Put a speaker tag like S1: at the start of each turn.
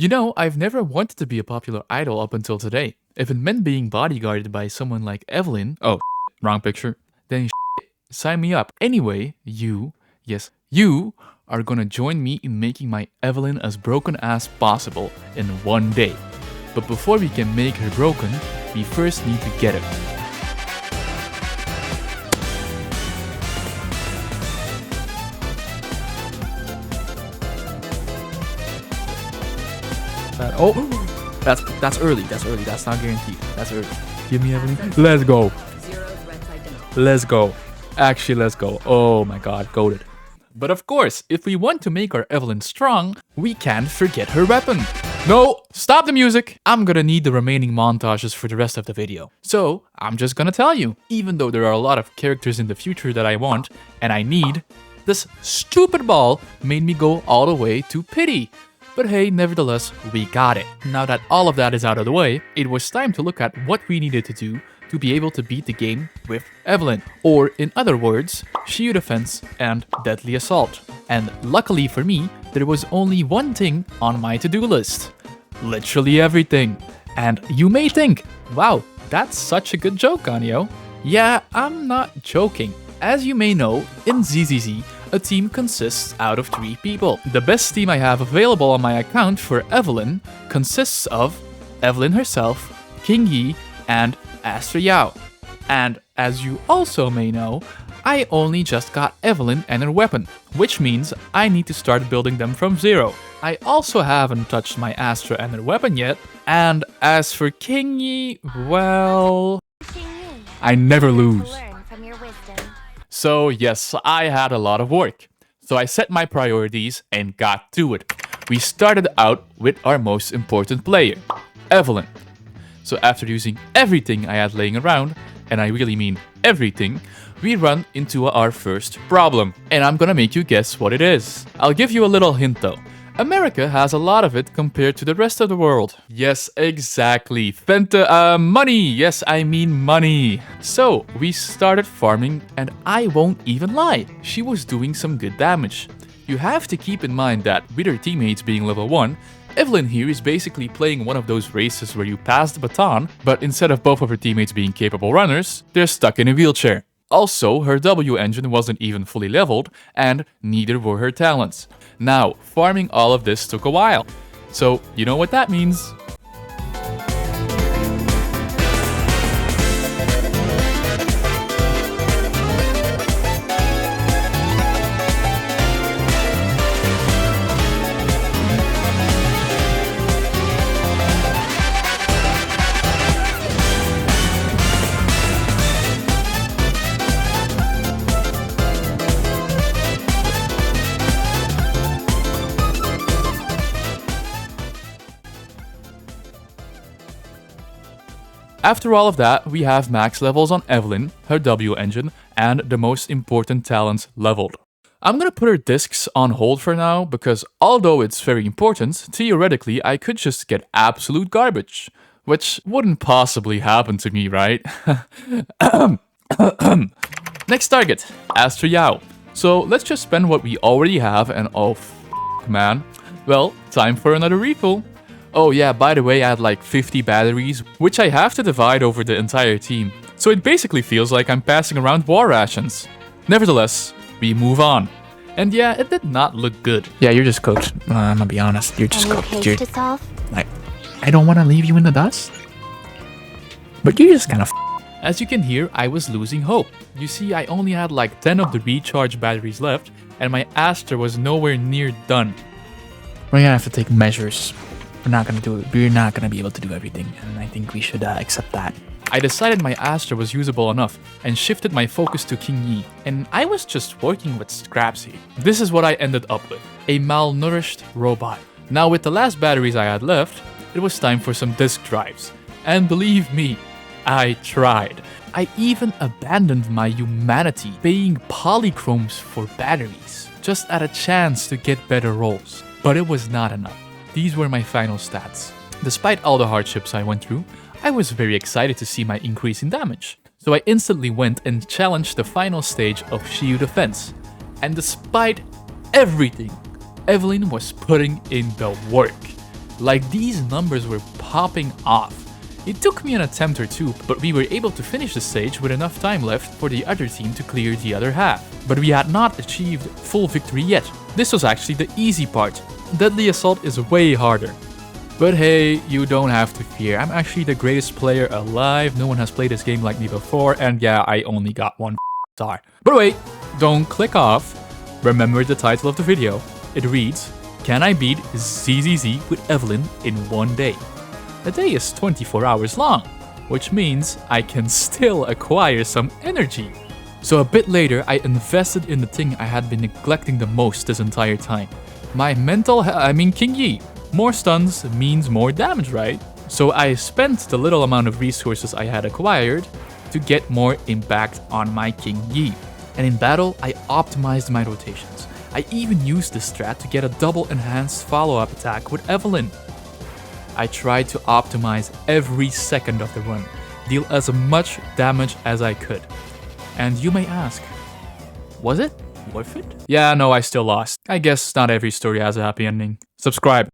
S1: You know, I've never wanted to be a popular idol up until today. If it meant being bodyguarded by someone like Evelyn, oh, wrong picture, then sign me up. Anyway, yes, you are gonna join me in making my Evelyn as broken as possible in one day. But before we can make her broken, we first need to get her. Oh, that's early. That's early. That's not guaranteed. That's early. Give me Evelyn. Let's go. Let's go. Actually, let's go. Oh my god, goated. But of course, if we want to make our Evelyn strong, we can't forget her weapon. No, stop the music. I'm gonna need the remaining montages for the rest of the video. So, I'm just gonna tell you, even though there are a lot of characters in the future that I want and I need, this stupid ball made me go all the way to pity. But hey, nevertheless, we got it. Now that all of that is out of the way, it was time to look at what we needed to do to be able to beat the game with Evelyn. Or in other words, shield defense and deadly assault. And luckily for me, there was only one thing on my to-do list. Literally everything. And you may think, wow, that's such a good joke, Anio. Yeah, I'm not joking. As you may know, in ZZZ, a team consists out of 3 people. The best team I have available on my account for Evelyn consists of Evelyn herself, King Yi, and Astra Yao. And as you also may know, I only just got Evelyn and her weapon, which means I need to start building them from zero. I also haven't touched my Astra and her weapon yet, and as for King Yi, well, I never lose. So yes, I had a lot of work. So I set my priorities and got to it. We started out with our most important player, Evelyn. So after using everything I had laying around, and I really mean everything, we run into our first problem. And I'm gonna make you guess what it is. I'll give you a little hint though. America has a lot of it compared to the rest of the world. Yes, exactly. Money. Yes, I mean money. So, we started farming and I won't even lie, she was doing some good damage. You have to keep in mind that with her teammates being level 1, Evelyn here is basically playing one of those races where you pass the baton, but instead of both of her teammates being capable runners, they're stuck in a wheelchair. Also, her W engine wasn't even fully leveled, and neither were her talents. Now, farming all of this took a while. So, you know what that means. After all of that, we have max levels on Evelyn, her W engine, and the most important talents leveled. I'm gonna put her discs on hold for now, because although it's very important, theoretically I could just get absolute garbage. Which wouldn't possibly happen to me, right? Next target, Astra Yao. So let's just spend what we already have and oh man. Well, time for another refill. Oh yeah, by the way, I had like 50 batteries, which I have to divide over the entire team. So it basically feels like I'm passing around war rations. Nevertheless, we move on. And yeah, it did not look good. Yeah, you're just cooked. I'm gonna be honest, you're just cooked. You're, like, I don't want to leave you in the dust, but you're just kind of As you can hear, I was losing hope. You see, I only had like 10 of the recharge batteries left, and my Astra was nowhere near done. We're gonna have to take measures. We're not gonna be able to do everything, and I think we should accept that. I decided my Astra was usable enough and shifted my focus to King Yi, and I was just working with scraps here. This is what I ended up with, a malnourished robot. Now with the last batteries I had left, it was time for some disk drives. And believe me, I tried. I even abandoned my humanity, paying polychromes for batteries, just at a chance to get better rolls. But it was not enough. These were my final stats. Despite all the hardships I went through, I was very excited to see my increase in damage. So I instantly went and challenged the final stage of shield defense. And despite everything, Evelyn was putting in the work. Like these numbers were popping off. It took me an attempt or two, but we were able to finish the stage with enough time left for the other team to clear the other half. But we had not achieved full victory yet. This was actually the easy part. Deadly Assault is way harder. But hey, you don't have to fear. I'm actually the greatest player alive. No one has played this game like me before, and yeah, I only got one star. But wait, don't click off. Remember the title of the video. It reads, "Can I beat ZZZ with Evelyn in one day?" The day is 24 hours long, which means I can still acquire some energy. So a bit later, I invested in the thing I had been neglecting the most this entire time. My King Yi. More stuns means more damage, right? So I spent the little amount of resources I had acquired to get more impact on my King Yi. And in battle, I optimized my rotations. I even used this strat to get a double enhanced follow-up attack with Evelyn. I tried to optimize every second of the run, deal as much damage as I could. And you may ask, was it worth it? Yeah, no, I still lost. I guess not every story has a happy ending. Subscribe.